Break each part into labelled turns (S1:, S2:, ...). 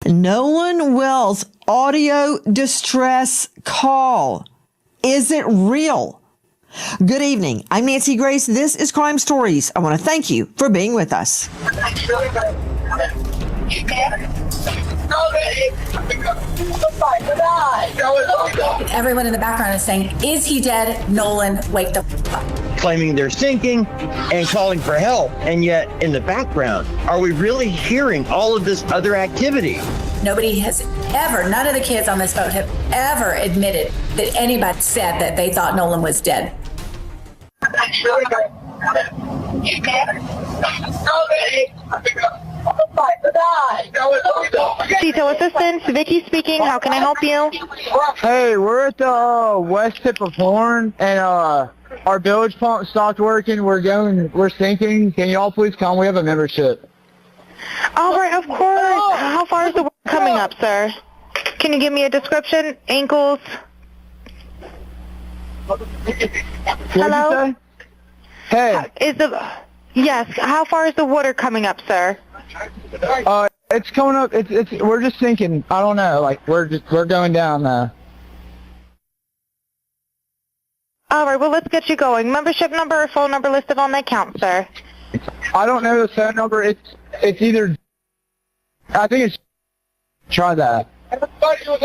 S1: Nolan Wells audio distress call. Is it real? Good evening. I'm Nancy Grace. This is Crime Stories. I want to thank you for being with us.
S2: Everyone in the background is saying, is he dead? Nolan, wake the up.
S3: Claiming they're sinking and calling for help. And yet in the background, are we really hearing all of this other activity?
S2: Nobody has ever, none of the kids on this boat have ever admitted that anybody said that they thought Nolan was dead.
S4: Detail assistance, Vicky speaking. How can I help you?
S5: Hey, we're at the west tip of Horn, and our bilge pump stopped working. We're sinking. Can y'all please come? We have a membership.
S4: All right, of course. How far is the water coming up, sir? Can you give me a description? Ankles? Hello?
S5: Hey.
S4: Yes, how far is the water coming up, sir?
S5: It's coming up. We're just sinking. I don't know. Like we're going down.
S4: All right, well, let's get you going. Membership number or phone number listed on the account, sir.
S5: I don't know the phone number. It's either. I think it's. Try that.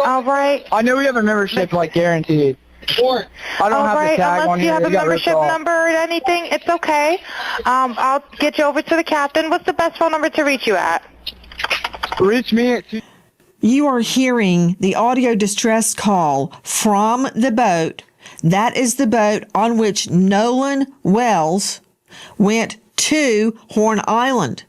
S4: All right.
S5: I know we have a membership, like guaranteed. I don't have the tag on
S4: unless you
S5: here.
S4: have a membership number or anything, it's okay. I'll get you over to the captain. What's the best phone number to reach you at?
S5: Reach me at...
S1: You are hearing the audio distress call from the boat. That is the boat on which Nolan Wells went to Horn Island.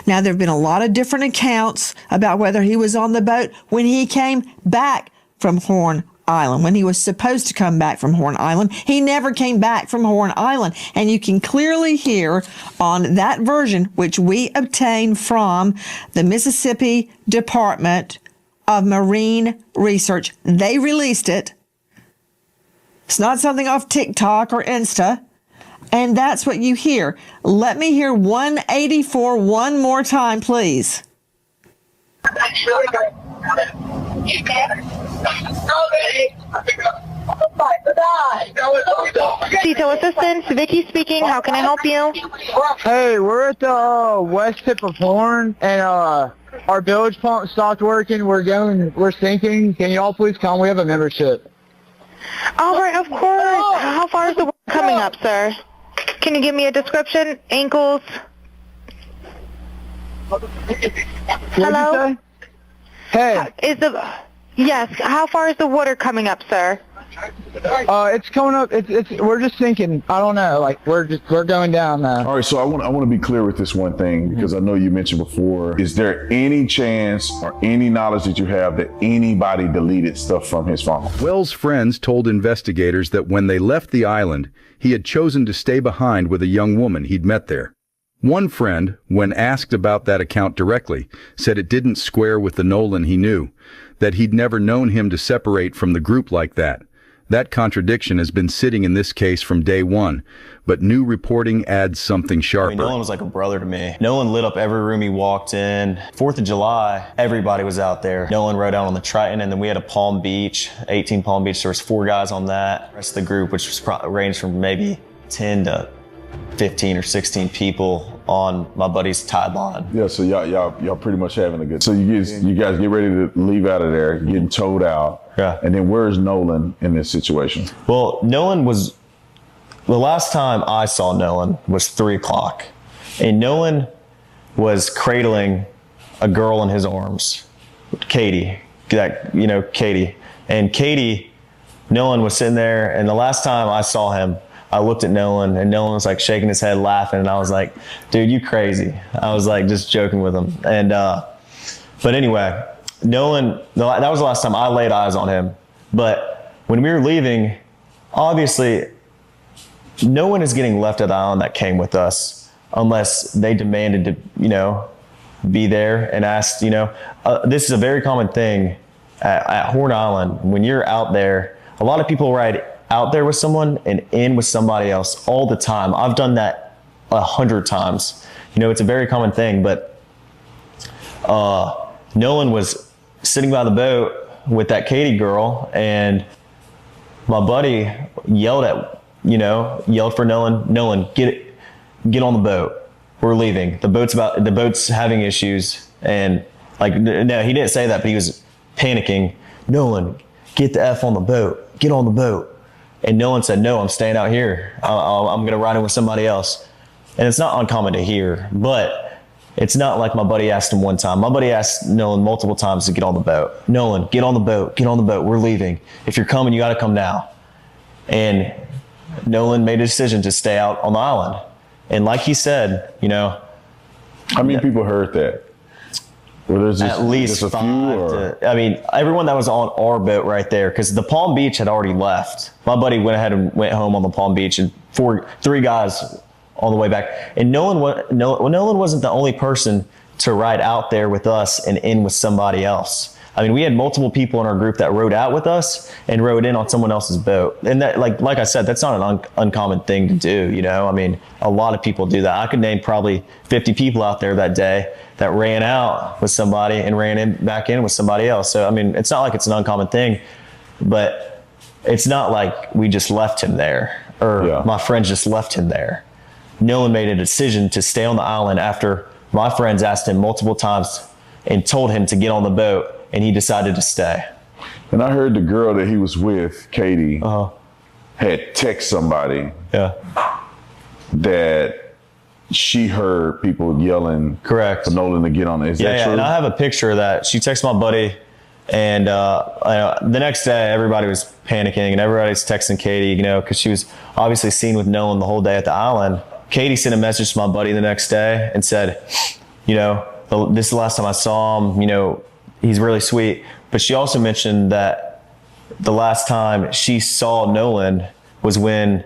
S1: Now, there have been a lot of different accounts about whether he was on the boat when he came back from Horn Island, when he was supposed to come back from Horn Island. He never came back from Horn Island. And you can clearly hear on that version, which we obtained from the Mississippi Department of Marine Research. They released it. It's not something off TikTok or Insta. And that's what you hear. Let me hear 184 one more time, please.
S4: Detail assistance, Vicky speaking. How can I help you?
S5: Hey, we're at the west tip of Horn, and our bilge pump stopped working. We're sinking. Can y'all please come? We have a membership.
S4: All right, of course. How far is the water coming up, sir? Can you give me a description? Ankles? Hello?
S5: Hey.
S4: Yes, how far is the water coming up, sir?
S5: It's coming up. We're just sinking. I don't know. Like we're going down now.
S6: All right. So I want to be clear with this one thing, because I know you mentioned before. Is there any chance or any knowledge that you have that anybody deleted stuff from his phone?
S7: Wells' friends told investigators that when they left the island, he had chosen to stay behind with a young woman he'd met there. One friend, when asked about that account directly, said it didn't square with the Nolan he knew, that he'd never known him to separate from the group like that. That contradiction has been sitting in this case from day one, but new reporting adds something sharper.
S8: Nolan was like a brother to me. Nolan lit up every room he walked in. 4th of July, everybody was out there. Nolan rode out on the Triton, and then we had a Palm Beach, 18 Palm Beach. There was 4 guys on that. The rest of the group, which was ranged from maybe 10 to 15 or 16 people on my buddy's tide line.
S6: Yeah, so y'all pretty much having a good. So you guys get ready to leave out of there, getting towed out.
S8: Yeah.
S6: And then where's Nolan in this situation?
S8: Well, Nolan was, the last time I saw Nolan was 3 o'clock, and Nolan was cradling a girl in his arms, Katie. Katie. And Katie, Nolan was sitting there, and the last time I saw him, I looked at Nolan, and Nolan was like shaking his head laughing, and I was like, dude, you crazy. I was like just joking with him. And but anyway, Nolan, that was the last time I laid eyes on him. But when we were leaving, obviously no one is getting left at the island that came with us unless they demanded to, be there and asked, this is a very common thing at Horn Island. When you're out there, a lot of people ride out there with someone and in with somebody else all the time. I've done that 100 times. It's a very common thing, but Nolan was sitting by the boat with that Katie girl, and my buddy yelled for Nolan, get on the boat. We're leaving. The boat's having issues. And like, no, he didn't say that, but he was panicking. Nolan, get the F on the boat. Get on the boat. And Nolan said, no, I'm staying out here. I'm going to ride in with somebody else. And it's not uncommon to hear, but it's not like my buddy asked him one time. My buddy asked Nolan multiple times to get on the boat. Nolan, get on the boat. Get on the boat. We're leaving. If you're coming, you got to come now. And Nolan made a decision to stay out on the island. And like he said,
S6: how many people heard that?
S8: At least
S6: just a
S8: 5. Everyone that was on our boat right there, because the Palm Beach had already left. My buddy went ahead and went home on the Palm Beach, and 3 guys on the way back. And Nolan wasn't the only person to ride out there with us and in with somebody else. I mean, we had multiple people in our group that rode out with us and rode in on someone else's boat. And that, like I said, that's not an uncommon thing to do, I mean, a lot of people do that. I could name probably 50 people out there that day that ran out with somebody and ran back in with somebody else. So, I mean, it's not like it's an uncommon thing, but it's not like we just left him there, or my friends just left him there. Nolan made a decision to stay on the island after my friends asked him multiple times and told him to get on the boat, and he decided to stay.
S6: And I heard the girl that he was with, Katie, had text somebody that she heard people yelling
S8: correct
S6: for Nolan to get on it. Is that true?
S8: And I have a picture of that. She texted my buddy, and the next day everybody was panicking and everybody's texting Katie, because she was obviously seen with Nolan the whole day at the island. Katie sent a message to my buddy the next day and said, this is the last time I saw him, he's really sweet. But she also mentioned that the last time she saw Nolan was when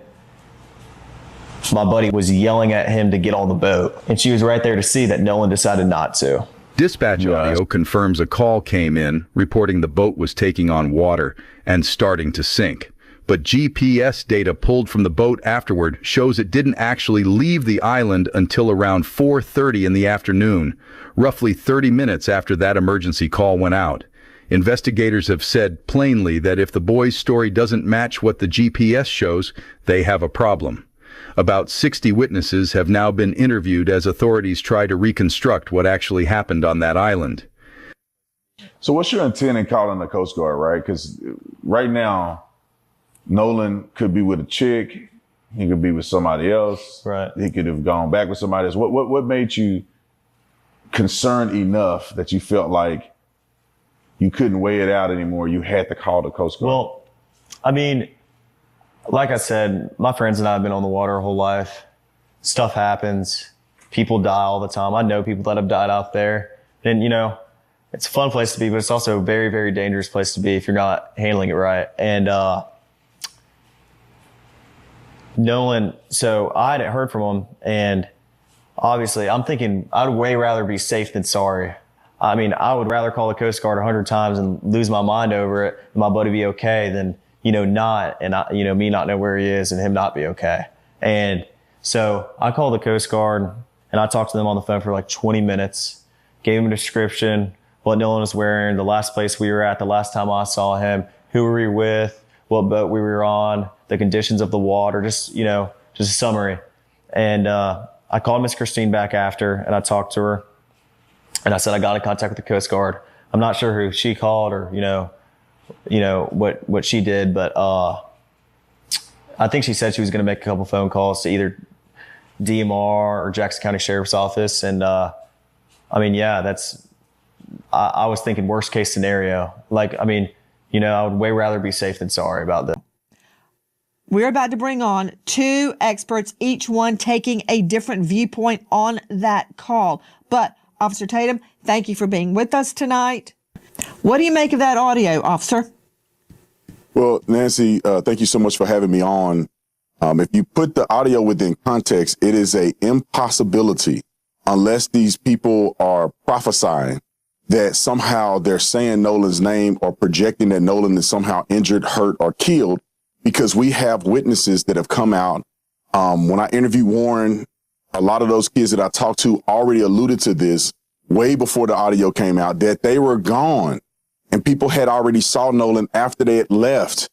S8: my buddy was yelling at him to get on the boat. And she was right there to see that Nolan decided not to.
S7: Dispatch audio confirms a call came in reporting the boat was taking on water and starting to sink. But GPS data pulled from the boat afterward shows it didn't actually leave the island until around 4:30 in the afternoon, roughly 30 minutes after that emergency call went out. Investigators have said plainly that if the boy's story doesn't match what the GPS shows, they have a problem. About 60 witnesses have now been interviewed as authorities try to reconstruct what actually happened on that island.
S6: So what's your intent in calling the Coast Guard, right? Because right now, Nolan could be with a chick. He could be with somebody else.
S8: Right.
S6: He could have gone back with somebody else. What made you concerned enough that you felt like you couldn't weigh it out anymore? You had to call the Coast Guard.
S8: Well, I mean, like I said, my friends and I have been on the water our whole life. Stuff happens. People die all the time. I know people that have died out there. And, it's a fun place to be, but it's also a very, very dangerous place to be if you're not handling it right. And, Nolan, so I hadn't heard from him, and obviously I'm thinking I'd way rather be safe than sorry. I mean, I would rather call the Coast Guard 100 times and lose my mind over it and my buddy be okay than, not, and me not know where he is and him not be okay. And so I called the Coast Guard and I talked to them on the phone for like 20 minutes, gave him a description, what Nolan was wearing, the last place we were at, the last time I saw him, who were we with, what boat we were on, the conditions of the water, just a summary. And I called Miss Christine back after, and I talked to her, and I said I got in contact with the Coast Guard. I'm not sure who she called or what she did, but I think she said she was going to make a couple phone calls to either DMR or Jackson County Sheriff's Office. And I was thinking worst case scenario. I would way rather be safe than sorry about this.
S1: We're about to bring on 2 experts, each one taking a different viewpoint on that call. But Officer Tatum, thank you for being with us tonight. What do you make of that audio, officer?
S9: Well, Nancy, thank you so much for having me on. If you put the audio within context, it is an impossibility unless these people are prophesying that somehow they're saying Nolan's name or projecting that Nolan is somehow injured, hurt, or killed, because we have witnesses that have come out. When I interviewed Warren, a lot of those kids that I talked to already alluded to this, way before the audio came out, that they were gone. And people had already saw Nolan after they had left.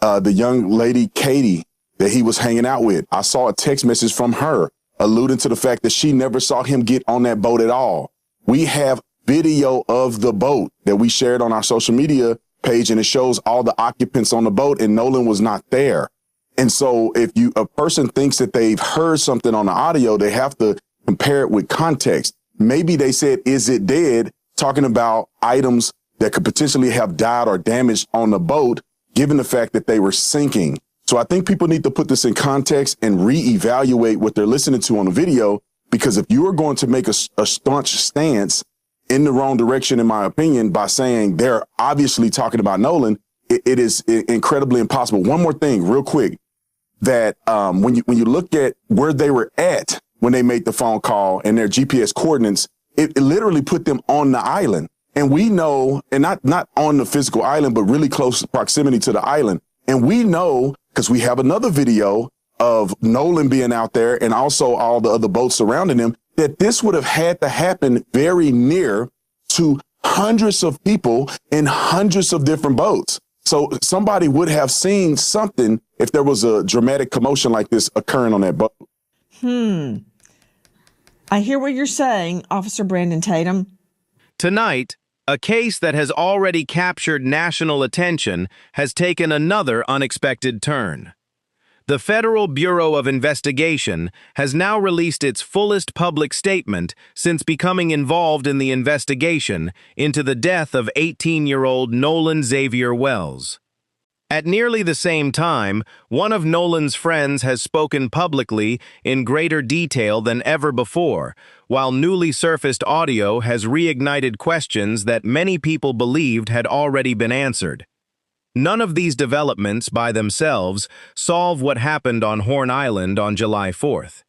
S9: The young lady, Katie, that he was hanging out with. I saw a text message from her alluding to the fact that she never saw him get on that boat at all. We have video of the boat that we shared on our social media page, and it shows all the occupants on the boat, and Nolan was not there. And so if a person thinks that they've heard something on the audio, they have to compare it with context. Maybe they said, "Is it dead?" talking about items that could potentially have died or damaged on the boat, given the fact that they were sinking. So I think people need to put this in context and reevaluate what they're listening to on the video, because if you are going to make a staunch stance in the wrong direction, in my opinion, by saying they're obviously talking about Nolan, it is incredibly impossible. One more thing real quick, that when you look at where they were at when they made the phone call and their GPS coordinates, it literally put them on the island. And we know, and not on the physical island, but really close proximity to the island. And we know, because we have another video of Nolan being out there and also all the other boats surrounding him, that this would have had to happen very near to hundreds of people in hundreds of different boats. So somebody would have seen something if there was a dramatic commotion like this occurring on that boat.
S1: I hear what you're saying, Officer Brandon Tatum.
S10: Tonight, a case that has already captured national attention has taken another unexpected turn. The Federal Bureau of Investigation has now released its fullest public statement since becoming involved in the investigation into the death of 18-year-old Nolan Xavier Wells. At nearly the same time, one of Nolan's friends has spoken publicly in greater detail than ever before, while newly surfaced audio has reignited questions that many people believed had already been answered. None of these developments by themselves solve what happened on Horn Island on July 4th.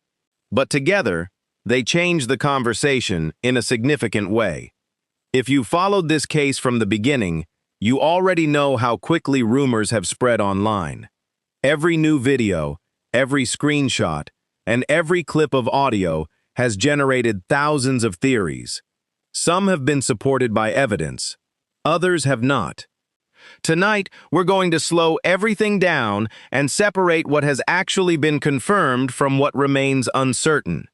S10: But together, they change the conversation in a significant way. If you followed this case from the beginning, you already know how quickly rumors have spread online. Every new video, every screenshot, and every clip of audio has generated thousands of theories. Some have been supported by evidence, others have not. Tonight, we're going to slow everything down and separate what has actually been confirmed from what remains uncertain.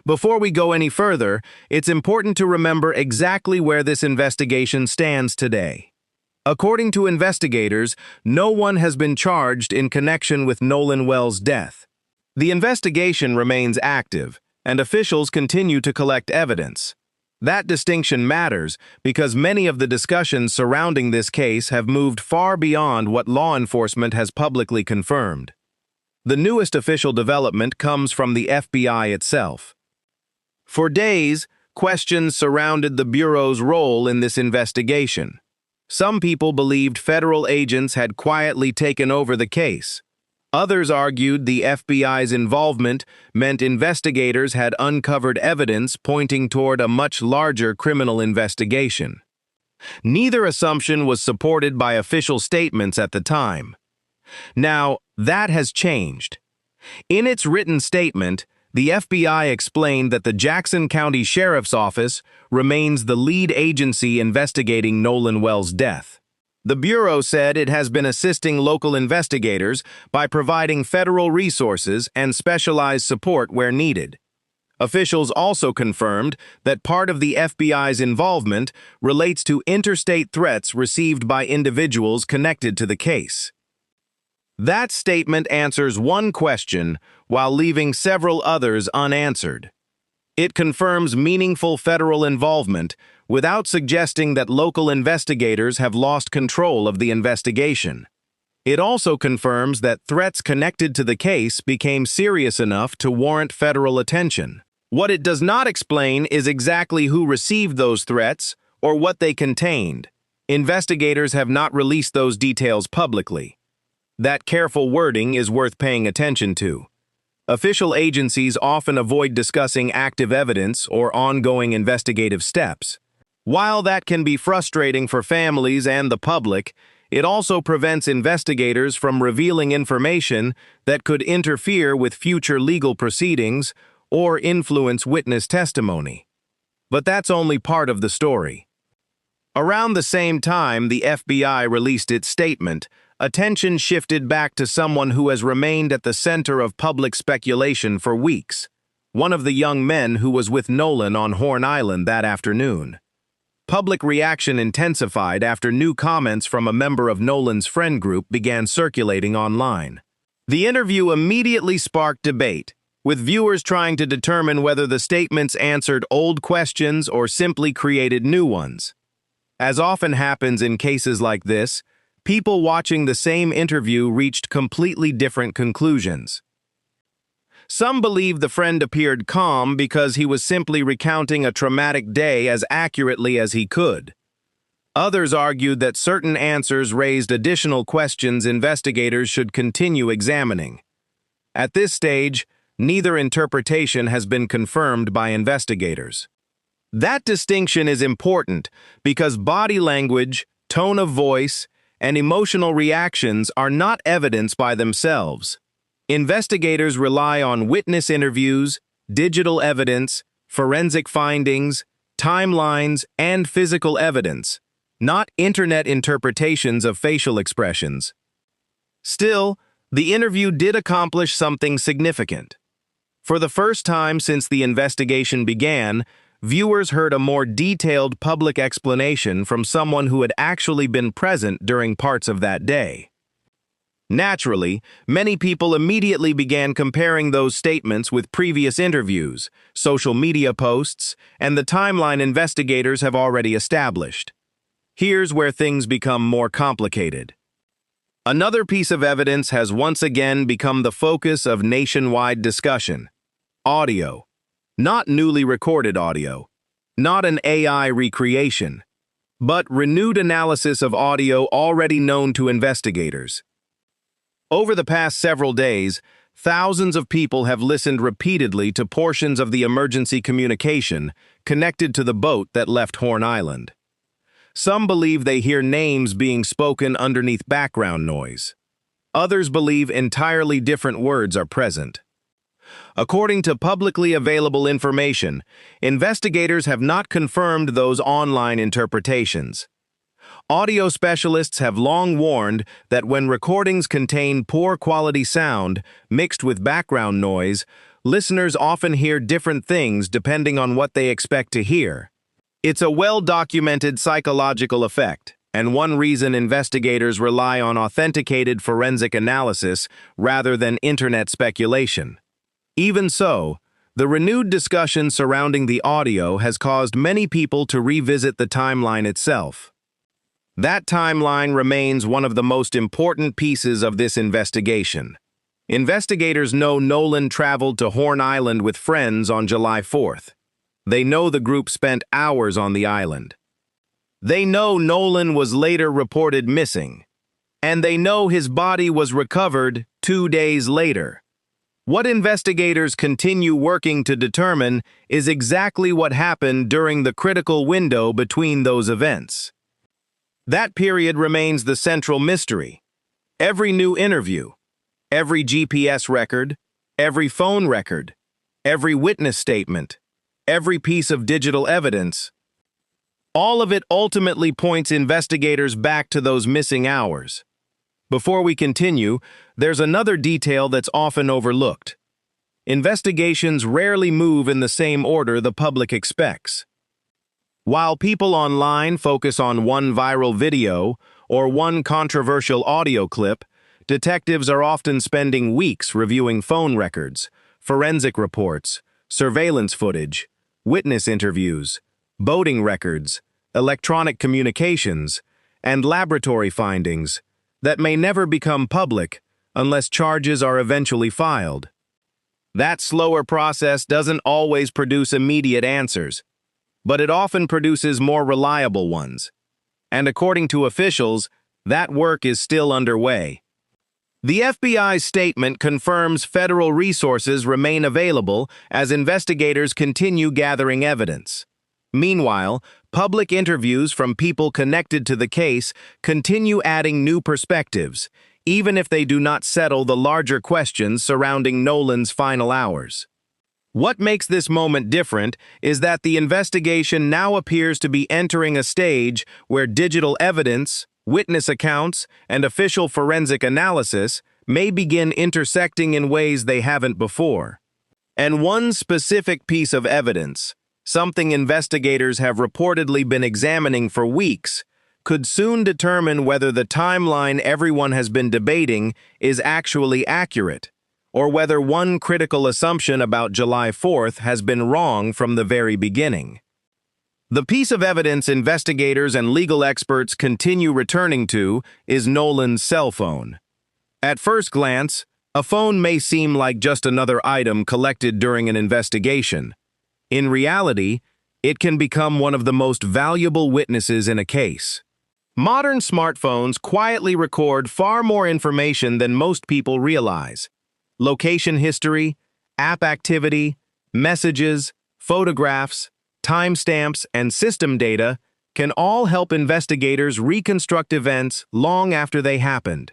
S10: Before we go any further, it's important to remember exactly where this investigation stands today. According to investigators, no one has been charged in connection with Nolan Wells' death. The investigation remains active, and officials continue to collect evidence. That distinction matters because many of the discussions surrounding this case have moved far beyond what law enforcement has publicly confirmed. The newest official development comes from the FBI itself. For days, questions surrounded the Bureau's role in this investigation. Some people believed federal agents had quietly taken over the case. Others argued the FBI's involvement meant investigators had uncovered evidence pointing toward a much larger criminal investigation. Neither assumption was supported by official statements at the time. Now, that has changed. In its written statement, the FBI explained that the Jackson County Sheriff's Office remains the lead agency investigating Nolan Wells' death. The Bureau said it has been assisting local investigators by providing federal resources and specialized support where needed. Officials also confirmed that part of the FBI's involvement relates to interstate threats received by individuals connected to the case. That statement answers one question while leaving several others unanswered. It confirms meaningful federal involvement without suggesting that local investigators have lost control of the investigation. It also confirms that threats connected to the case became serious enough to warrant federal attention. What it does not explain is exactly who received those threats or what they contained. Investigators have not released those details publicly. That careful wording is worth paying attention to. Official agencies often avoid discussing active evidence or ongoing investigative steps. While that can be frustrating for families and the public, it also prevents investigators from revealing information that could interfere with future legal proceedings or influence witness testimony. But that's only part of the story. Around the same time the FBI released its statement, attention shifted back to someone who has remained at the center of public speculation for weeks, one of the young men who was with Nolan on Horn Island that afternoon. Public reaction intensified after new comments from a member of Nolan's friend group began circulating online. The interview immediately sparked debate, with viewers trying to determine whether the statements answered old questions or simply created new ones. As often happens in cases like this, people watching the same interview reached completely different conclusions. Some believed the friend appeared calm because he was simply recounting a traumatic day as accurately as he could. Others argued that certain answers raised additional questions investigators should continue examining. At this stage, neither interpretation has been confirmed by investigators. That distinction is important because body language, tone of voice, and emotional reactions are not evidence by themselves. Investigators rely on witness interviews, digital evidence, forensic findings, timelines, and physical evidence, not internet interpretations of facial expressions. Still, the interview did accomplish something significant. For the first time since the investigation began, viewers heard a more detailed public explanation from someone who had actually been present during parts of that day. Naturally, many people immediately began comparing those statements with previous interviews, social media posts, and the timeline investigators have already established. Here's where things become more complicated. Another piece of evidence has once again become the focus of nationwide discussion: audio. Not newly recorded audio, not an AI recreation, but renewed analysis of audio already known to investigators. Over the past several days, thousands of people have listened repeatedly to portions of the emergency communication connected to the boat that left Horn Island. Some believe they hear names being spoken underneath background noise. Others believe entirely different words are present. According to publicly available information, investigators have not confirmed those online interpretations. Audio specialists have long warned that when recordings contain poor quality sound mixed with background noise, listeners often hear different things depending on what they expect to hear. It's a well-documented psychological effect, and one reason investigators rely on authenticated forensic analysis rather than internet speculation. Even so, the renewed discussion surrounding the audio has caused many people to revisit the timeline itself. That timeline remains one of the most important pieces of this investigation. Investigators know Nolan traveled to Horn Island with friends on July 4th. They know the group spent hours on the island. They know Nolan was later reported missing. And they know his body was recovered 2 days later. What investigators continue working to determine is exactly what happened during the critical window between those events. That period remains the central mystery. Every new interview, every GPS record, every phone record, every witness statement, every piece of digital evidence, all of it ultimately points investigators back to those missing hours. Before we continue, there's another detail that's often overlooked. Investigations rarely move in the same order the public expects. While people online focus on one viral video or one controversial audio clip, detectives are often spending weeks reviewing phone records, forensic reports, surveillance footage, witness interviews, boating records, electronic communications, and laboratory findings that may never become public unless charges are eventually filed. That slower process doesn't always produce immediate answers, but it often produces more reliable ones. And according to officials, that work is still underway. The FBI's statement confirms federal resources remain available as investigators continue gathering evidence. Meanwhile, public interviews from people connected to the case continue adding new perspectives, even if they do not settle the larger questions surrounding Nolan's final hours. What makes this moment different is that the investigation now appears to be entering a stage where digital evidence, witness accounts, and official forensic analysis may begin intersecting in ways they haven't before. And one specific piece of evidence, something investigators have reportedly been examining for weeks, could soon determine whether the timeline everyone has been debating is actually accurate, or whether one critical assumption about July 4th has been wrong from the very beginning. The piece of evidence investigators and legal experts continue returning to is Nolan's cell phone. At first glance, a phone may seem like just another item collected during an investigation. In reality, it can become one of the most valuable witnesses in a case. Modern smartphones quietly record far more information than most people realize. Location history, app activity, messages, photographs, timestamps, and system data can all help investigators reconstruct events long after they happened.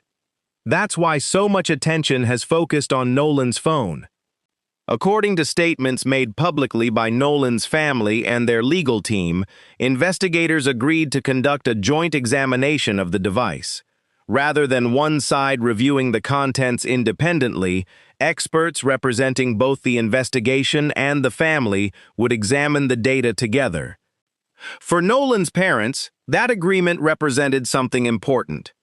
S10: That's why so much attention has focused on Nolan's phone. According to statements made publicly by Nolan's family and their legal team, investigators agreed to conduct a joint examination of the device. Rather than one side reviewing the contents independently, experts representing both the investigation and the family would examine the data together. For Nolan's parents, that agreement represented something important.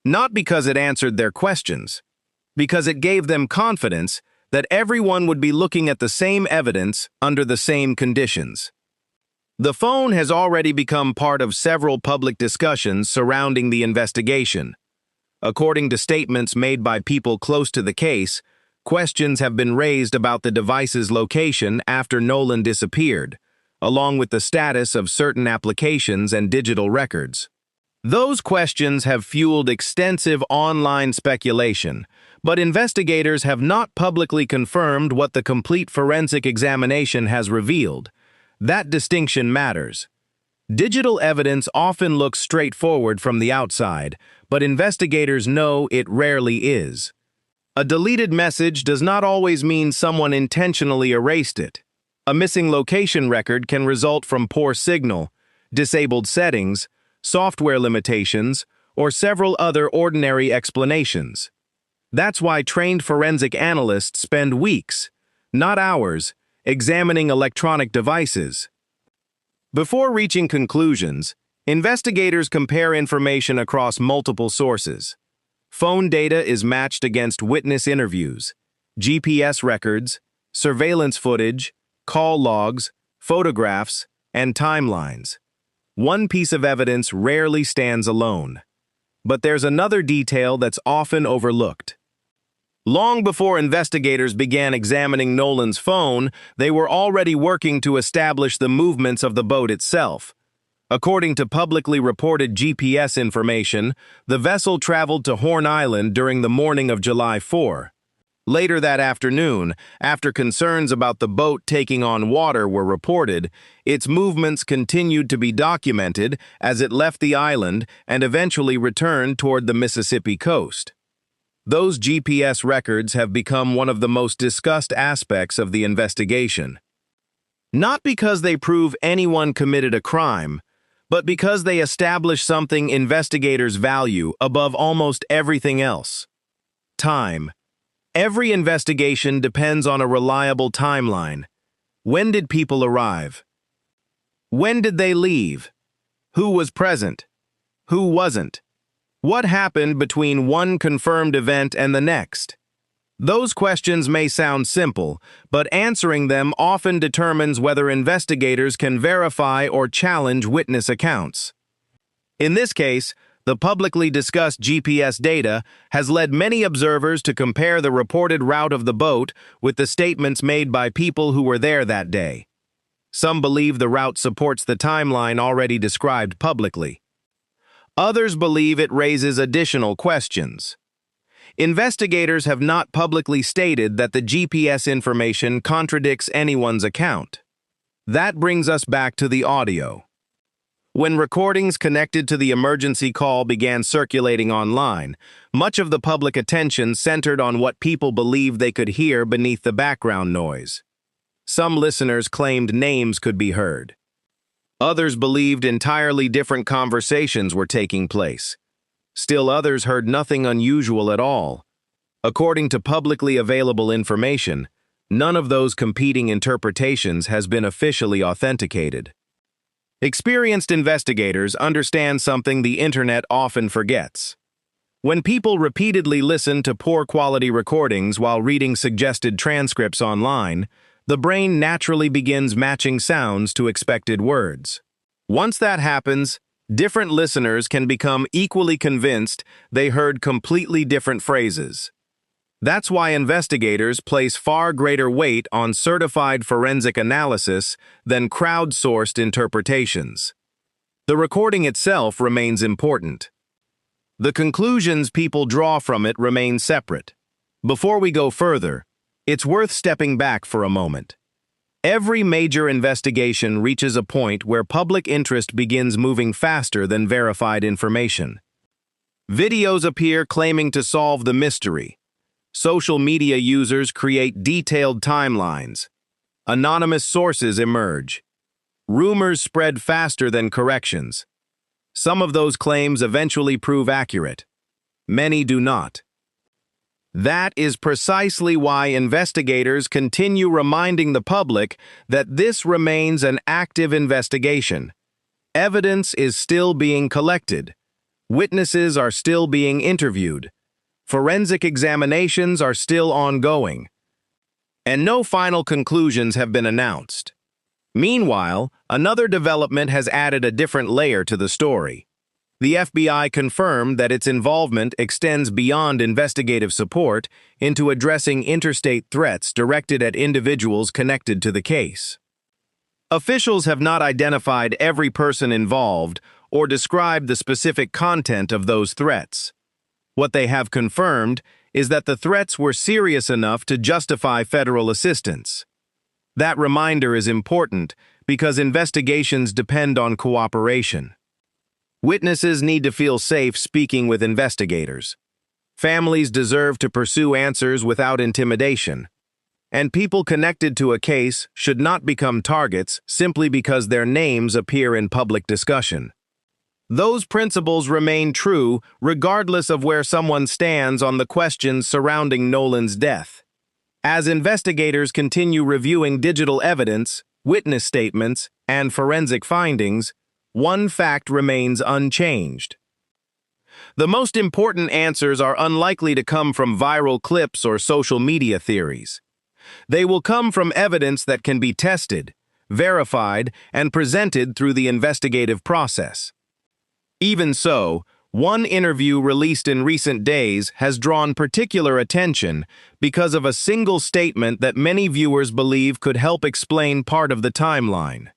S10: Not because it answered their questions, because it gave them confidence that everyone would be looking at the same evidence under the same conditions. The phone has already become part of several public discussions surrounding the investigation. According to statements made by people close to the case, questions have been raised about the device's location after Nolan disappeared, along with the status of certain applications and digital records. Those questions have fueled extensive online speculation, but investigators have not publicly confirmed what the complete forensic examination has revealed. That distinction matters. Digital evidence often looks straightforward from the outside, but investigators know it rarely is. A deleted message does not always mean someone intentionally erased it. A missing location record can result from poor signal, disabled settings, software limitations, or several other ordinary explanations. That's why trained forensic analysts spend weeks, not hours, examining electronic devices. Before reaching conclusions, investigators compare information across multiple sources. Phone data is matched against witness interviews, GPS records, surveillance footage, call logs, photographs, and timelines. One piece of evidence rarely stands alone. But there's another detail that's often overlooked. Long before investigators began examining Nolan's phone, they were already working to establish the movements of the boat itself. According to publicly reported GPS information, the vessel traveled to Horn Island during the morning of July 4. Later that afternoon, after concerns about the boat taking on water were reported, its movements continued to be documented as it left the island and eventually returned toward the Mississippi coast. Those GPS records have become one of the most discussed aspects of the investigation. Not because they prove anyone committed a crime, but because they establish something investigators value above almost everything else: time. Every investigation depends on a reliable timeline. When did people arrive? When did they leave? Who was present? Who wasn't? What happened between one confirmed event and the next? Those questions may sound simple, but answering them often determines whether investigators can verify or challenge witness accounts. In this case, the publicly discussed GPS data has led many observers to compare the reported route of the boat with the statements made by people who were there that day. Some believe the route supports the timeline already described publicly. Others believe it raises additional questions. Investigators have not publicly stated that the GPS information contradicts anyone's account. That brings us back to the audio. When recordings connected to the emergency call began circulating online, much of the public attention centered on what people believed they could hear beneath the background noise. Some listeners claimed names could be heard. Others believed entirely different conversations were taking place. Still others heard nothing unusual at all. According to publicly available information, none of those competing interpretations has been officially authenticated. Experienced investigators understand something the internet often forgets. When people repeatedly listen to poor quality recordings while reading suggested transcripts online, the brain naturally begins matching sounds to expected words. Once that happens, different listeners can become equally convinced they heard completely different phrases. That's why investigators place far greater weight on certified forensic analysis than crowdsourced interpretations. The recording itself remains important. The conclusions people draw from it remain separate. Before we go further, it's worth stepping back for a moment. Every major investigation reaches a point where public interest begins moving faster than verified information. Videos appear claiming to solve the mystery. Social media users create detailed timelines. Anonymous sources emerge. Rumors spread faster than corrections. Some of those claims eventually prove accurate. Many do not. That is precisely why investigators continue reminding the public that this remains an active investigation. Evidence is still being collected. Witnesses are still being interviewed. Forensic examinations are still ongoing. And no final conclusions have been announced. Meanwhile, another development has added a different layer to the story. The FBI confirmed that its involvement extends beyond investigative support into addressing interstate threats directed at individuals connected to the case. Officials have not identified every person involved or described the specific content of those threats. What they have confirmed is that the threats were serious enough to justify federal assistance. That reminder is important because investigations depend on cooperation. Witnesses need to feel safe speaking with investigators. Families deserve to pursue answers without intimidation. And people connected to a case should not become targets simply because their names appear in public discussion. Those principles remain true regardless of where someone stands on the questions surrounding Nolan's death. As investigators continue reviewing digital evidence, witness statements, and forensic findings, one fact remains unchanged. The most important answers are unlikely to come from viral clips or social media theories. They will come from evidence that can be tested, verified, and presented through the investigative process. Even so, one interview released in recent days has drawn particular attention because of a single statement that many viewers believe could help explain part of the timeline.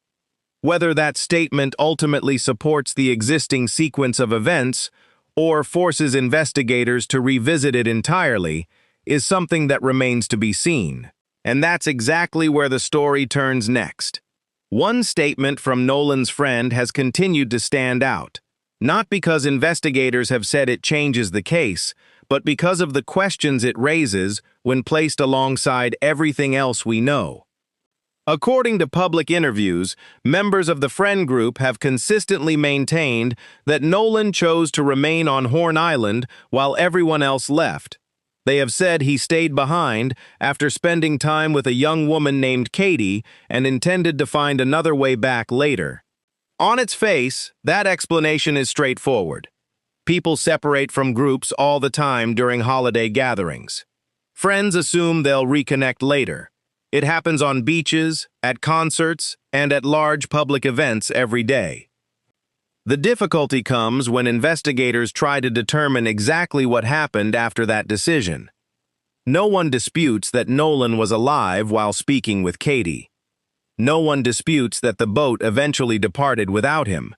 S10: Whether that statement ultimately supports the existing sequence of events or forces investigators to revisit it entirely is something that remains to be seen. And that's exactly where the story turns next. One statement from Nolan's friend has continued to stand out, not because investigators have said it changes the case, but because of the questions it raises when placed alongside everything else we know. According to public interviews, members of the friend group have consistently maintained that Nolan chose to remain on Horn Island while everyone else left. They have said he stayed behind after spending time with a young woman named Katie and intended to find another way back later. On its face, that explanation is straightforward. People separate from groups all the time during holiday gatherings. Friends assume they'll reconnect later. It happens on beaches, at concerts, and at large public events every day. The difficulty comes when investigators try to determine exactly what happened after that decision. No one disputes that Nolan was alive while speaking with Katie. No one disputes that the boat eventually departed without him.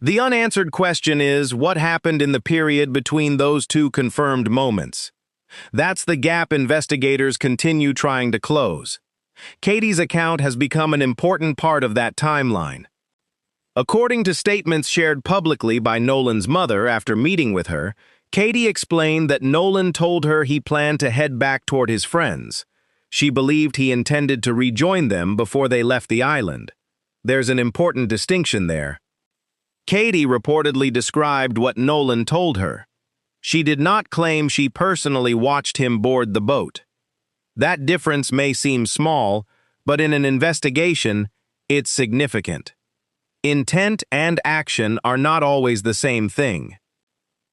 S10: The unanswered question is what happened in the period between those two confirmed moments. That's the gap investigators continue trying to close. Katie's account has become an important part of that timeline. According to statements shared publicly by Nolan's mother after meeting with her, Katie explained that Nolan told her he planned to head back toward his friends. She believed he intended to rejoin them before they left the island. There's an important distinction there. Katie reportedly described what Nolan told her. She did not claim she personally watched him board the boat. That difference may seem small, but in an investigation, it's significant. Intent and action are not always the same thing.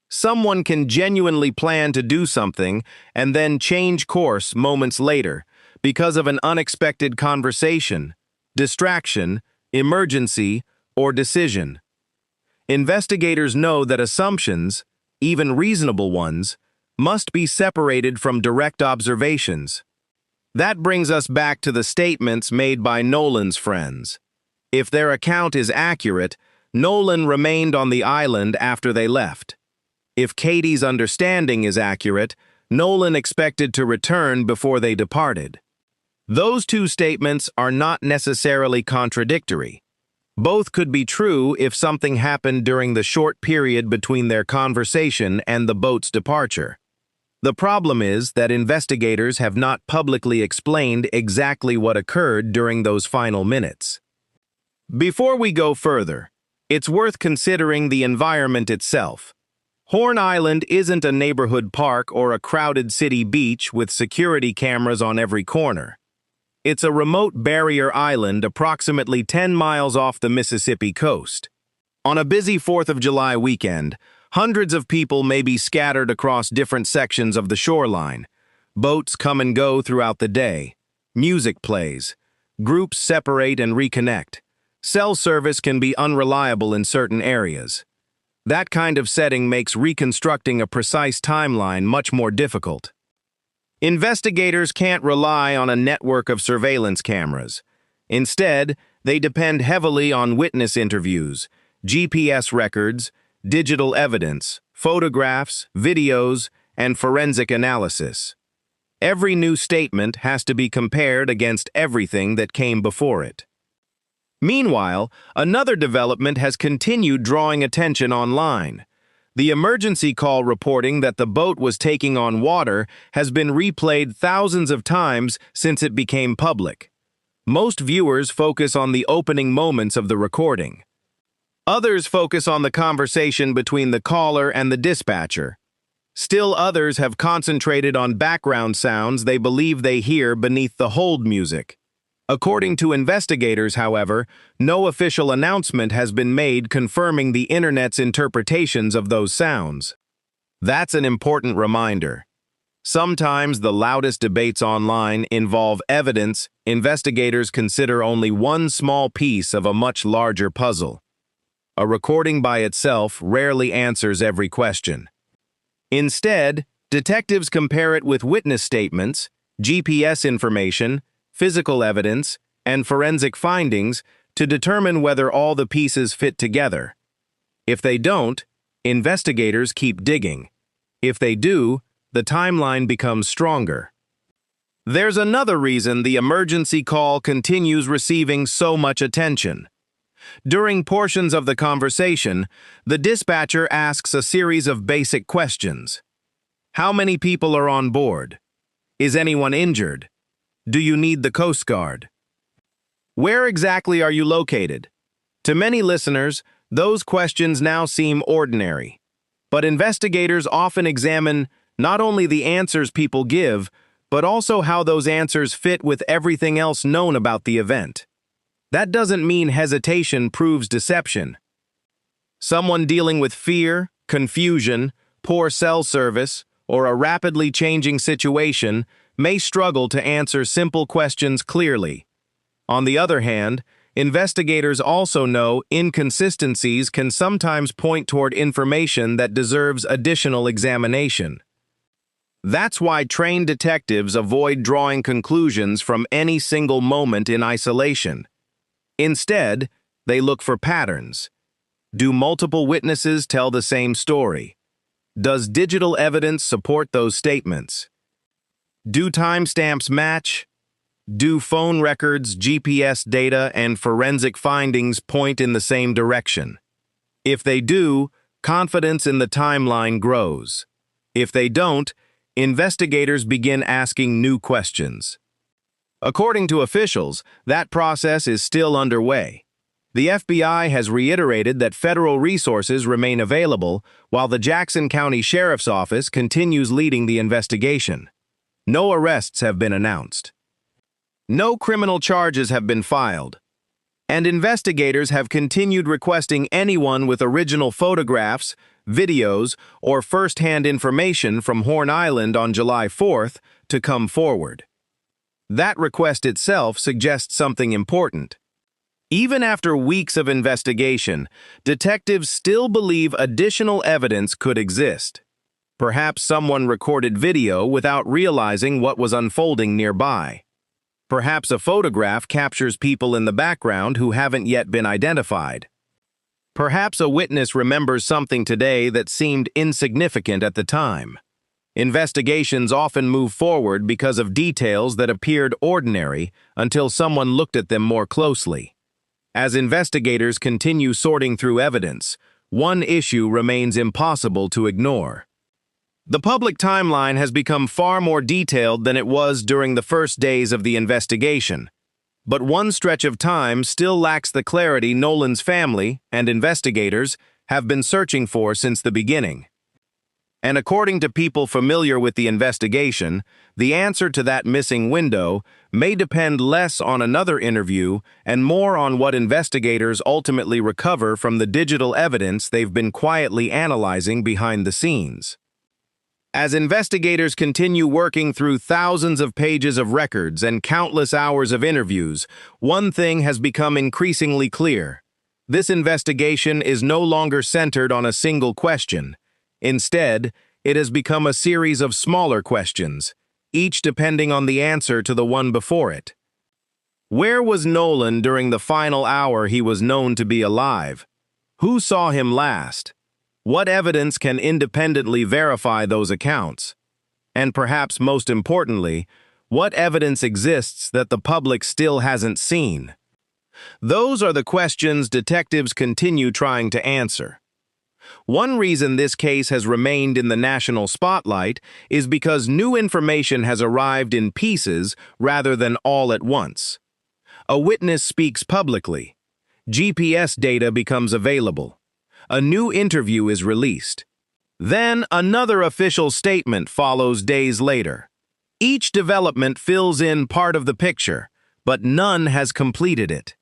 S10: Someone can genuinely plan to do something and then change course moments later because of an unexpected conversation, distraction, emergency, or decision. Investigators know that assumptions, even reasonable ones, must be separated from direct observations. That brings us back to the statements made by Nolan's friends. If their account is accurate, Nolan remained on the island after they left. If Katie's understanding is accurate, Nolan expected to return before they departed. Those two statements are not necessarily contradictory. Both could be true if something happened during the short period between their conversation and the boat's departure. The problem is that investigators have not publicly explained exactly what occurred during those final minutes. Before we go further, it's worth considering the environment itself. Horn Island isn't a neighborhood park or a crowded city beach with security cameras on every corner. It's a remote barrier island approximately 10 miles off the Mississippi coast. On a busy 4th of July weekend, hundreds of people may be scattered across different sections of the shoreline. Boats come and go throughout the day. Music plays. Groups separate and reconnect. Cell service can be unreliable in certain areas. That kind of setting makes reconstructing a precise timeline much more difficult. Investigators can't rely on a network of surveillance cameras. Instead, they depend heavily on witness interviews, GPS records, digital evidence, photographs, videos, and forensic analysis. Every new statement has to be compared against everything that came before it. Meanwhile, another development has continued drawing attention online. The emergency call reporting that the boat was taking on water has been replayed thousands of times since it became public. Most viewers focus on the opening moments of the recording. Others focus on the conversation between the caller and the dispatcher. Still others have concentrated on background sounds they believe they hear beneath the hold music. According to investigators, however, no official announcement has been made confirming the internet's interpretations of those sounds. That's an important reminder. Sometimes the loudest debates online involve evidence investigators consider only one small piece of a much larger puzzle. A recording by itself rarely answers every question. Instead, detectives compare it with witness statements, GPS information, physical evidence, and forensic findings to determine whether all the pieces fit together. If they don't, investigators keep digging. If they do, the timeline becomes stronger. There's another reason the emergency call continues receiving so much attention. During portions of the conversation, the dispatcher asks a series of basic questions. How many people are on board? Is anyone injured? Do you need the Coast Guard? Where exactly are you located? To many listeners, those questions now seem ordinary. But investigators often examine not only the answers people give, but also how those answers fit with everything else known about the event. That doesn't mean hesitation proves deception. Someone dealing with fear, confusion, poor cell service, or a rapidly changing situation may struggle to answer simple questions clearly. On the other hand, investigators also know inconsistencies can sometimes point toward information that deserves additional examination. That's why trained detectives avoid drawing conclusions from any single moment in isolation. Instead, they look for patterns. Do multiple witnesses tell the same story? Does digital evidence support those statements? Do timestamps match? Do phone records, GPS data, and forensic findings point in the same direction? If they do, confidence in the timeline grows. If they don't, investigators begin asking new questions. According to officials, that process is still underway. The FBI has reiterated that federal resources remain available while the Jackson County Sheriff's Office continues leading the investigation. No arrests have been announced. No criminal charges have been filed. And investigators have continued requesting anyone with original photographs, videos, or first-hand information from Horn Island on July 4th to come forward. That request itself suggests something important. Even after weeks of investigation, detectives still believe additional evidence could exist. Perhaps someone recorded video without realizing what was unfolding nearby. Perhaps a photograph captures people in the background who haven't yet been identified. Perhaps a witness remembers something today that seemed insignificant at the time. Investigations often move forward because of details that appeared ordinary until someone looked at them more closely. As investigators continue sorting through evidence, one issue remains impossible to ignore. The public timeline has become far more detailed than it was during the first days of the investigation. But one stretch of time still lacks the clarity Nolan's family and investigators have been searching for since the beginning. And according to people familiar with the investigation, the answer to that missing window may depend less on another interview and more on what investigators ultimately recover from the digital evidence they've been quietly analyzing behind the scenes. As investigators continue working through thousands of pages of records and countless hours of interviews, one thing has become increasingly clear. This investigation is no longer centered on a single question. Instead, it has become a series of smaller questions, each depending on the answer to the one before it. Where was Nolan during the final hour he was known to be alive? Who saw him last? What evidence can independently verify those accounts? And perhaps most importantly, what evidence exists that the public still hasn't seen? Those are the questions detectives continue trying to answer. One reason this case has remained in the national spotlight is because new information has arrived in pieces rather than all at once. A witness speaks publicly. GPS data becomes available. A new interview is released. Then another official statement follows days later. Each development fills in part of the picture, but none has completed it.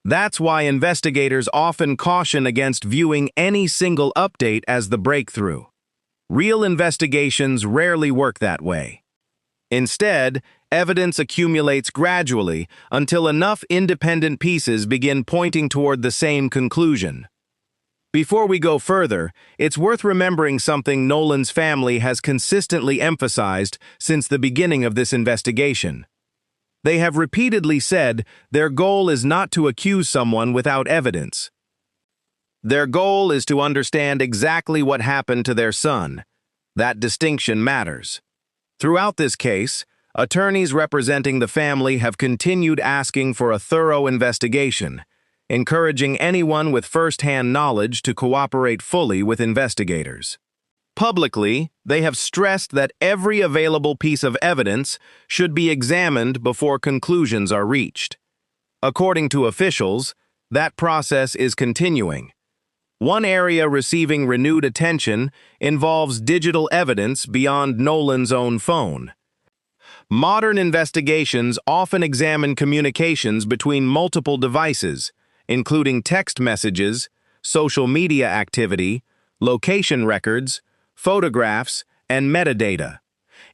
S10: That's why investigators often caution against viewing any single update as the breakthrough. Real investigations rarely work that way. Instead, evidence accumulates gradually until enough independent pieces begin pointing toward the same conclusion. Before we go further, it's worth remembering something Nolan's family has consistently emphasized since the beginning of this investigation. They have repeatedly said their goal is not to accuse someone without evidence. Their goal is to understand exactly what happened to their son. That distinction matters. Throughout this case, attorneys representing the family have continued asking for a thorough investigation, encouraging anyone with first-hand knowledge to cooperate fully with investigators. Publicly, they have stressed that every available piece of evidence should be examined before conclusions are reached. According to officials, that process is continuing. One area receiving renewed attention involves digital evidence beyond Nolan's own phone. Modern investigations often examine communications between multiple devices, including text messages, social media activity, location records, photographs, and metadata.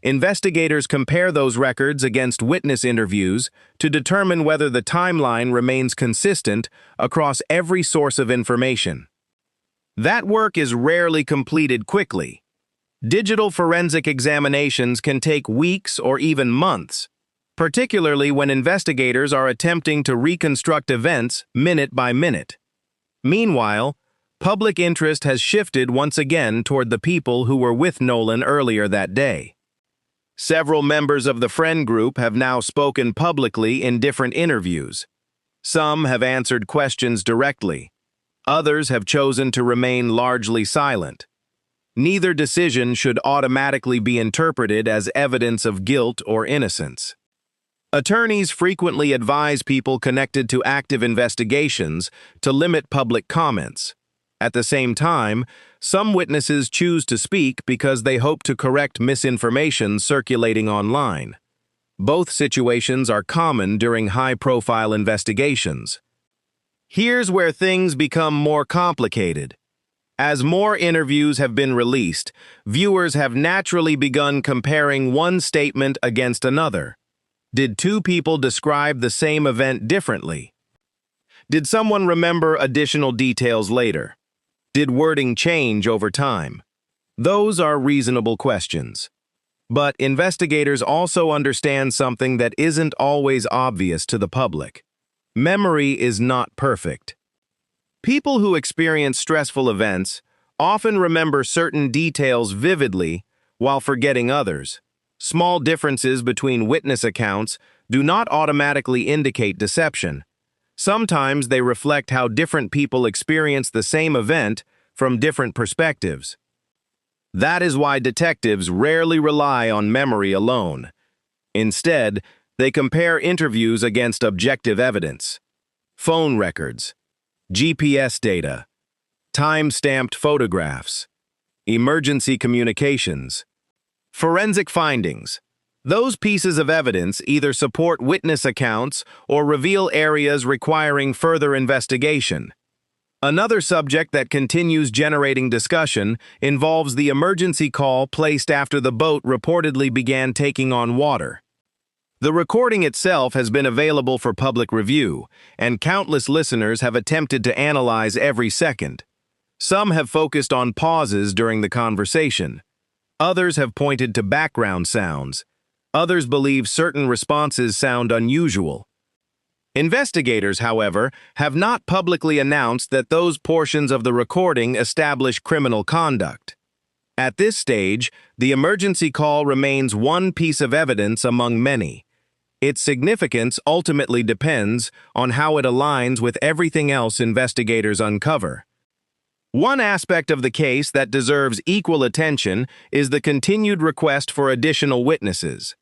S10: Investigators compare those records against witness interviews to determine whether the timeline remains consistent across every source of information. That work is rarely completed quickly. Digital forensic examinations can take weeks or even months, particularly when investigators are attempting to reconstruct events minute by minute. Meanwhile, public interest has shifted once again toward the people who were with Nolan earlier that day. Several members of the friend group have now spoken publicly in different interviews. Some have answered questions directly. Others have chosen to remain largely silent. Neither decision should automatically be interpreted as evidence of guilt or innocence. Attorneys frequently advise people connected to active investigations to limit public comments. At the same time, some witnesses choose to speak because they hope to correct misinformation circulating online. Both situations are common during high-profile investigations. Here's where things become more complicated. As more interviews have been released, viewers have naturally begun comparing one statement against another. Did two people describe the same event differently? Did someone remember additional details later? Did wording change over time? Those are reasonable questions. But investigators also understand something that isn't always obvious to the public. Memory is not perfect. People who experience stressful events often remember certain details vividly while forgetting others. Small differences between witness accounts do not automatically indicate deception. Sometimes they reflect how different people experience the same event from different perspectives. That is why detectives rarely rely on memory alone. Instead, they compare interviews against objective evidence, phone records, GPS data, time-stamped photographs, emergency communications, forensic findings. Those pieces of evidence either support witness accounts or reveal areas requiring further investigation. Another subject that continues generating discussion involves the emergency call placed after the boat reportedly began taking on water. The recording itself has been available for public review, and countless listeners have attempted to analyze every second. Some have focused on pauses during the conversation. Others have pointed to background sounds. Others believe certain responses sound unusual. Investigators, however, have not publicly announced that those portions of the recording establish criminal conduct. At this stage, the emergency call remains one piece of evidence among many. Its significance ultimately depends on how it aligns with everything else investigators uncover. One aspect of the case that deserves equal attention is the continued request for additional witnesses.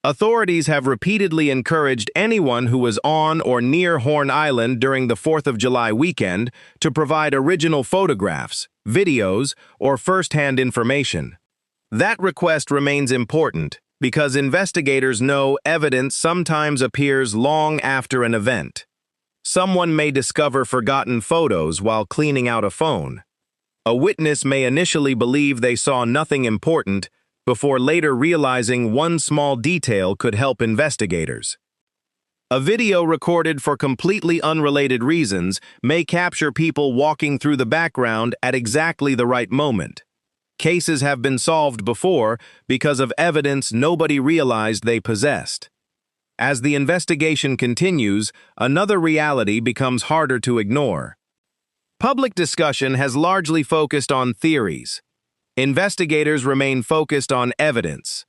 S10: Authorities have repeatedly encouraged anyone who was on or near Horn Island during the 4th of July weekend to provide original photographs, videos, or first-hand information. That request remains important because investigators know evidence sometimes appears long after an event. Someone may discover forgotten photos while cleaning out a phone. A witness may initially believe they saw nothing important before later realizing one small detail could help investigators. A video recorded for completely unrelated reasons may capture people walking through the background at exactly the right moment. Cases have been solved before because of evidence nobody realized they possessed. As the investigation continues, another reality becomes harder to ignore. Public discussion has largely focused on theories. Investigators remain focused on evidence.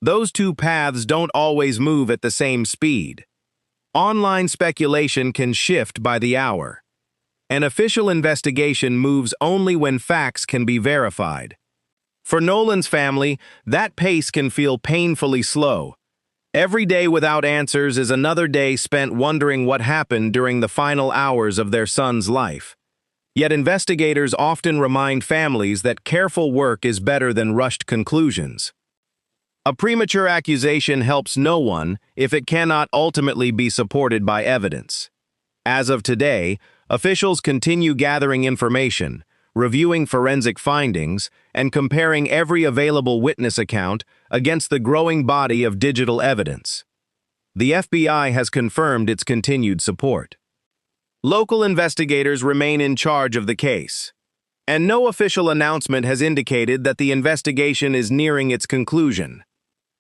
S10: Those two paths don't always move at the same speed. Online speculation can shift by the hour. An official investigation moves only when facts can be verified. For Nolan's family, that pace can feel painfully slow. Every day without answers is another day spent wondering what happened during the final hours of their son's life. Yet investigators often remind families that careful work is better than rushed conclusions. A premature accusation helps no one if it cannot ultimately be supported by evidence. As of today, officials continue gathering information, reviewing forensic findings, and comparing every available witness account against the growing body of digital evidence. The FBI has confirmed its continued support. Local investigators remain in charge of the case, and no official announcement has indicated that the investigation is nearing its conclusion.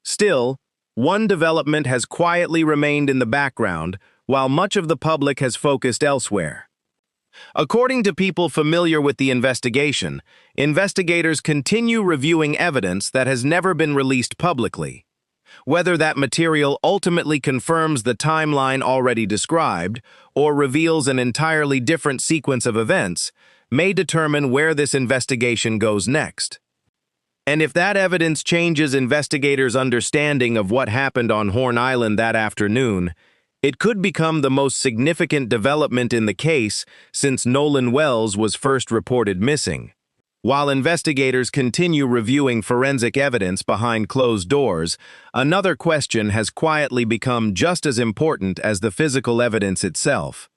S10: Still, one development has quietly remained in the background while much of the public has focused elsewhere. According to people familiar with the investigation, investigators continue reviewing evidence that has never been released publicly. Whether that material ultimately confirms the timeline already described or reveals an entirely different sequence of events may determine where this investigation goes next. And if that evidence changes investigators' understanding of what happened on Horn Island that afternoon, it could become the most significant development in the case since Nolan Wells was first reported missing. While investigators continue reviewing forensic evidence behind closed doors, another question has quietly become just as important as the physical evidence itself.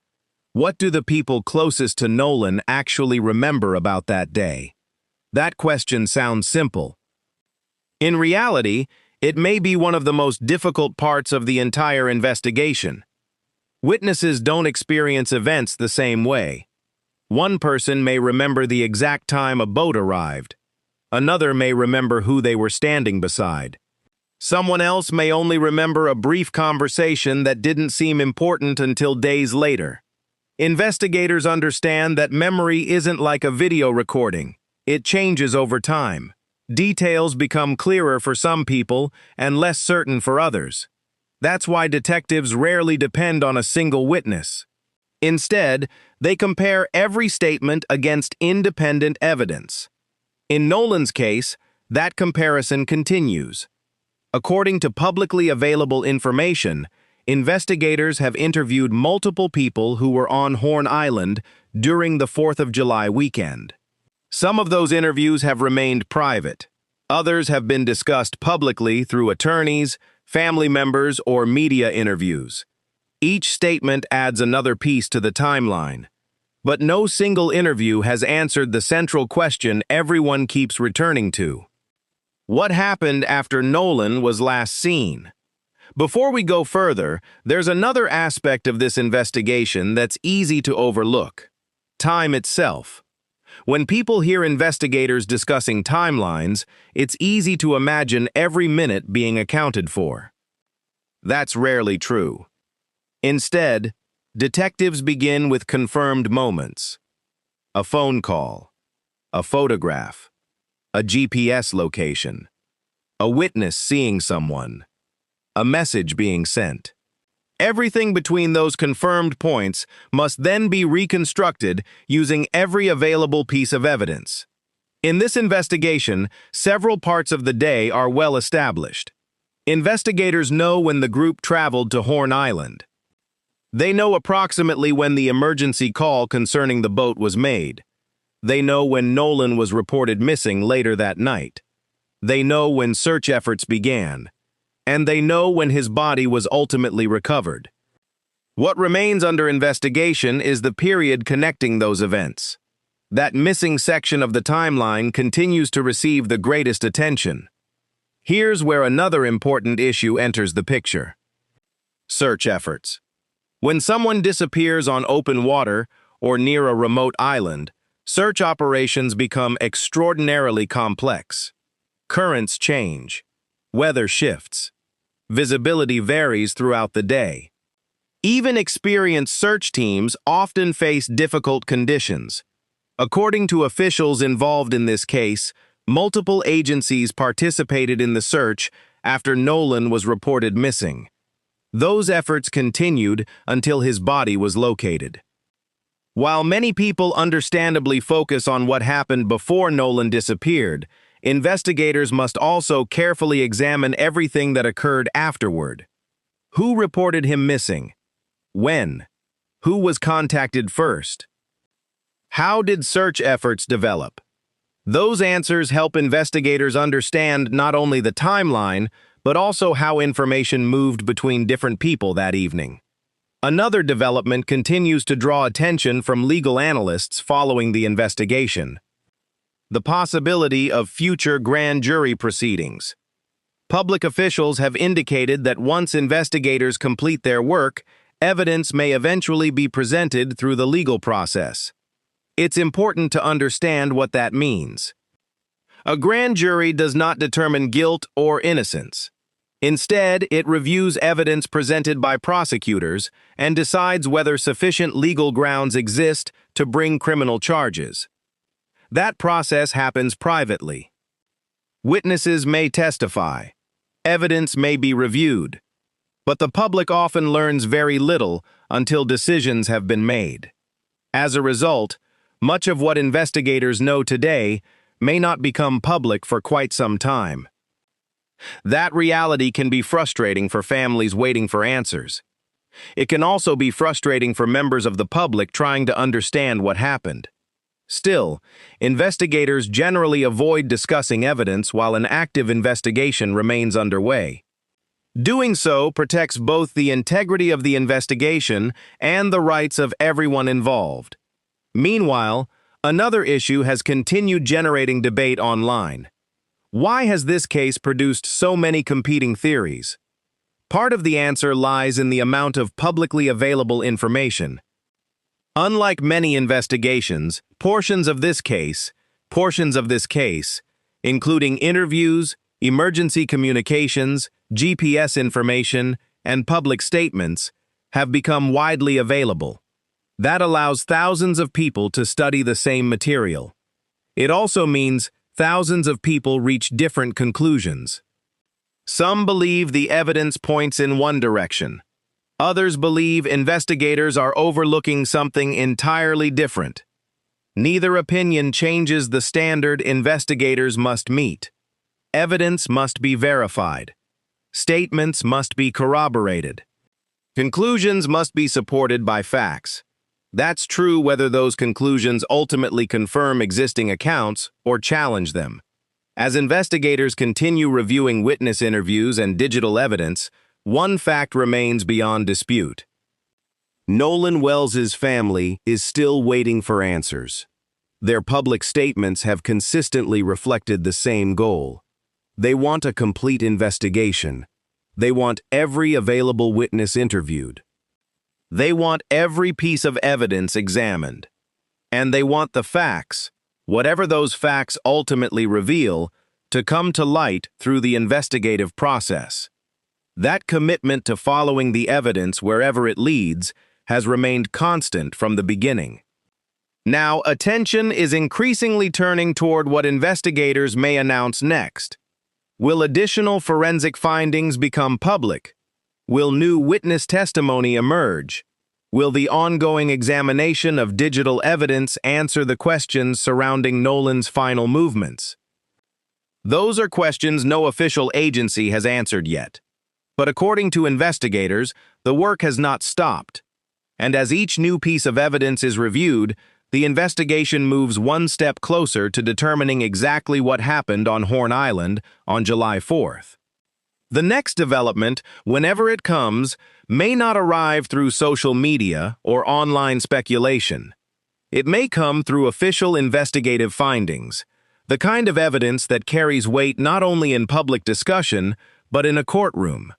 S10: What do the people closest to Nolan actually remember about that day? That question sounds simple. In reality, it may be one of the most difficult parts of the entire investigation. Witnesses don't experience events the same way. One person may remember the exact time a boat arrived. Another may remember who they were standing beside. Someone else may only remember a brief conversation that didn't seem important until days later. Investigators understand that memory isn't like a video recording. It changes over time. Details become clearer for some people and less certain for others. That's why detectives rarely depend on a single witness. Instead, they compare every statement against independent evidence. In Nolan's case, that comparison continues. According to publicly available information, investigators have interviewed multiple people who were on Horn Island during the 4th of July weekend. Some of those interviews have remained private. Others have been discussed publicly through attorneys, family members, or media interviews. Each statement adds another piece to the timeline. But no single interview has answered the central question everyone keeps returning to. What happened after Nolan was last seen? Before we go further, there's another aspect of this investigation that's easy to overlook: time itself. When people hear investigators discussing timelines, it's easy to imagine every minute being accounted for. That's rarely true. Instead, detectives begin with confirmed moments: a phone call, a photograph, a GPS location, a witness seeing someone, a message being sent. Everything between those confirmed points must then be reconstructed using every available piece of evidence. In this investigation, several parts of the day are well established. Investigators know when the group traveled to Horn Island. They know approximately when the emergency call concerning the boat was made. They know when Nolan was reported missing later that night. They know when search efforts began. And they know when his body was ultimately recovered. What remains under investigation is the period connecting those events. That missing section of the timeline continues to receive the greatest attention. Here's where another important issue enters the picture: search efforts. When someone disappears on open water or near a remote island, search operations become extraordinarily complex. Currents change. Weather shifts. Visibility varies throughout the day. Even experienced search teams often face difficult conditions. According to officials involved in this case, multiple agencies participated in the search after Nolan was reported missing. Those efforts continued until his body was located. While many people understandably focus on what happened before Nolan disappeared, investigators must also carefully examine everything that occurred afterward. Who reported him missing? When? Who was contacted first? How did search efforts develop? Those answers help investigators understand not only the timeline, but also how information moved between different people that evening. Another development continues to draw attention from legal analysts following the investigation: the possibility of future grand jury proceedings. Public officials have indicated that once investigators complete their work, evidence may eventually be presented through the legal process. It's important to understand what that means. A grand jury does not determine guilt or innocence. Instead, it reviews evidence presented by prosecutors and decides whether sufficient legal grounds exist to bring criminal charges. That process happens privately. Witnesses may testify. Evidence may be reviewed. But the public often learns very little until decisions have been made. As a result, much of what investigators know today may not become public for quite some time. That reality can be frustrating for families waiting for answers. It can also be frustrating for members of the public trying to understand what happened. Still, investigators generally avoid discussing evidence while an active investigation remains underway. Doing so protects both the integrity of the investigation and the rights of everyone involved. Meanwhile, another issue has continued generating debate online. Why has this case produced so many competing theories? Part of the answer lies in the amount of publicly available information. Unlike many investigations, portions of this case, including interviews, emergency communications, GPS information, and public statements, have become widely available. That allows thousands of people to study the same material. It also means thousands of people reach different conclusions. Some believe the evidence points in one direction. Others believe investigators are overlooking something entirely different. Neither opinion changes the standard investigators must meet. Evidence must be verified. Statements must be corroborated. Conclusions must be supported by facts. That's true whether those conclusions ultimately confirm existing accounts or challenge them. As investigators continue reviewing witness interviews and digital evidence, one fact remains beyond dispute. Nolan Wells's family is still waiting for answers. Their public statements have consistently reflected the same goal. They want a complete investigation. They want every available witness interviewed. They want every piece of evidence examined. And they want the facts, whatever those facts ultimately reveal, to come to light through the investigative process. That commitment to following the evidence wherever it leads has remained constant from the beginning. Now, attention is increasingly turning toward what investigators may announce next. Will additional forensic findings become public? Will new witness testimony emerge? Will the ongoing examination of digital evidence answer the questions surrounding Nolan's final movements? Those are questions no official agency has answered yet. But according to investigators, the work has not stopped. And as each new piece of evidence is reviewed, the investigation moves one step closer to determining exactly what happened on Horn Island on July 4th. The next development, whenever it comes, may not arrive through social media or online speculation. It may come through official investigative findings, the kind of evidence that carries weight not only in public discussion, but in a courtroom.